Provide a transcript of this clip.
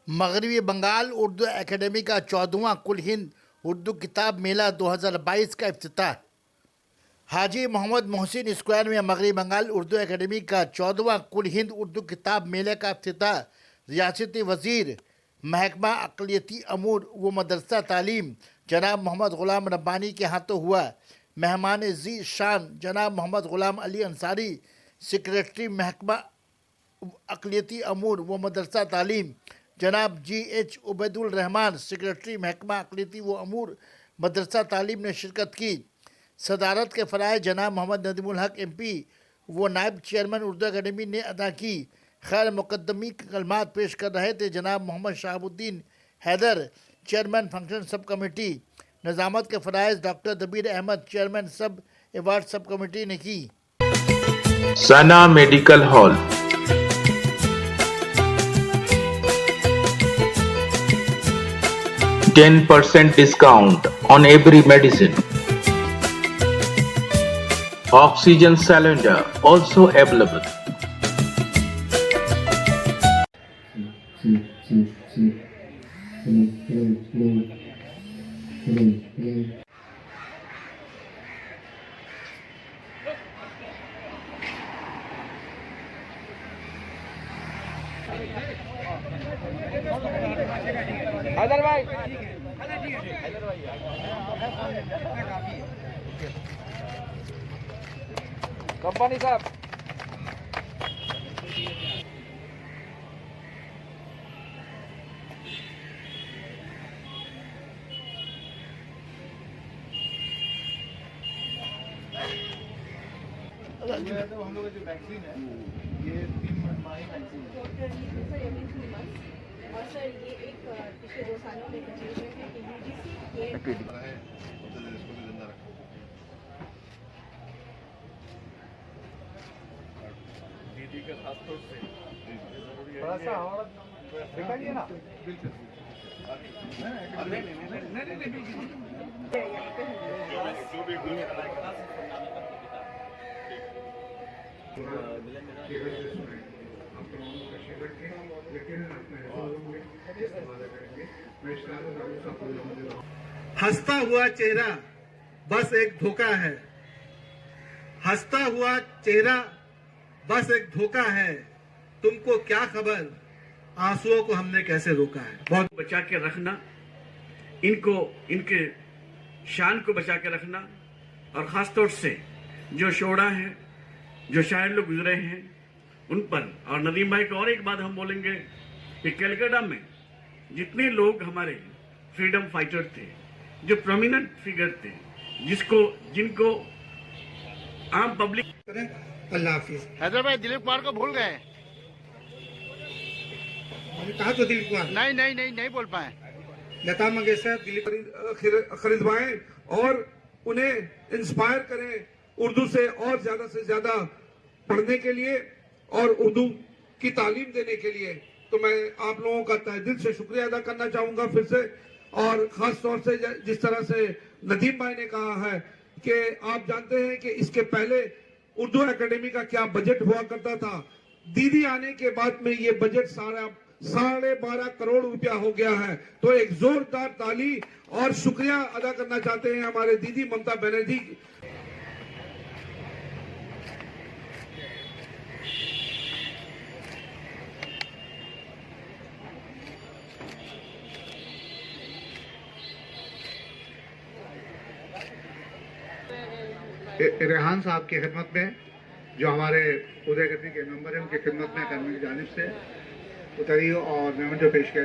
मगरबी बंगाल उर्दू एकेडमी का 14वां कुल हिंद उर्दू किताब मेला 2022 का इफ्तिताह। हाजी मोहम्मद मोहसिन स्क्वायर में मगरबी बंगाल उर्दू एकेडमी का 14वां कुल हिंद उर्दू किताब मेले का इफ्तिताह रियासती वजीर महकमा अक़लियती अमूर व मदरसा तालीम जनाब मोहम्मद ग़ुलाम रब्बानी के हाथों हुआ। मेहमान जी शान जनाब मोहम्मद ग़ुलाम अली अंसारी, सेक्रेटरी महकमा अक़लियती अमूर व मदरसा तालीम जनाब GH उबैदुल रहमान, सेक्रेटरी महकमा अक़लियती व अमूर मदरसा तालीम ने शिरकत की। सदारत के फ़राइज़ जनाब मोहम्मद नदीमुल हक MP व नायब चेयरमैन उर्दू अकेडमी ने अदा की। खैर मुक़द्दमी कलमात पेश कर रहे थे जनाब Mohammad Shahabuddin Haider, chairman function sub committee. निज़ामत के फ़राइज़ doctor Dabir Ahmed, chairman sub award sub committee ने की। Sana medical hall, 10% discount on every medicine. Oxygen cylinder also available. Company साहब तो हम लोग जो वैक्सीन है ये 3 माही वैक्सीन है और सर ये एक पिछले 2 सालों में अचीवमेंट है कि UGC के दीदी का खास तौर से थोड़ा सा और दिखाइए ना। हंसता हुआ चेहरा बस एक धोखा है, हंसता हुआ चेहरा बस एक धोखा है, तुमको क्या खबर आंसुओं को हमने कैसे रोका है। बहुत बचा के रखना, इनको इनके शान को बचा के रखना, और ख़ास तौर से जो शोड़ा हैं, जो शायर लोग गुजरे हैं उन पर। और नदीम भाई को और एक बात हम बोलेंगे कि कलकत्ता में जितने लोग हमारे फ्रीडम फाइटर थे, जो प्रोमिनेंट फिगर थे, जिनको आम पब्लिक। अल्लाह हाफिज। हैदर भाई दिलीप कुमार को भूल गए। मैंने कहा तो दिलीप कुमार नहीं बोल पाए। लता मंगेशकर दिलीप खरीदवाएं और उन्हें इंस्पायर करें उर्दू से ज्यादा पढ़ने के लिए और उर्दू की तालीम देने के लिए। तो मैं आप लोगों का तहे दिल से शुक्रिया अदा करना चाहूंगा फिर से, और खास तौर से जिस तरह से नदीम भाई ने कहा है कि आप जानते हैं कि इसके पहले उर्दू एकेडमी का क्या बजट हुआ करता था। दीदी आने के बाद में ये बजट सारा 12.5 करोड़ रुपया हो गया है। तो एक जोरदार ताली और शुक्रिया अदा करना चाहते हैं हमारे दीदी ममता बनर्जी। रेहान साहब की खिदमत में, जो हमारे उदय गति के मेंबर हैं, उनकी खिदमत में करने की जानिब से उतरी और मेमोरेंडम पेश किया।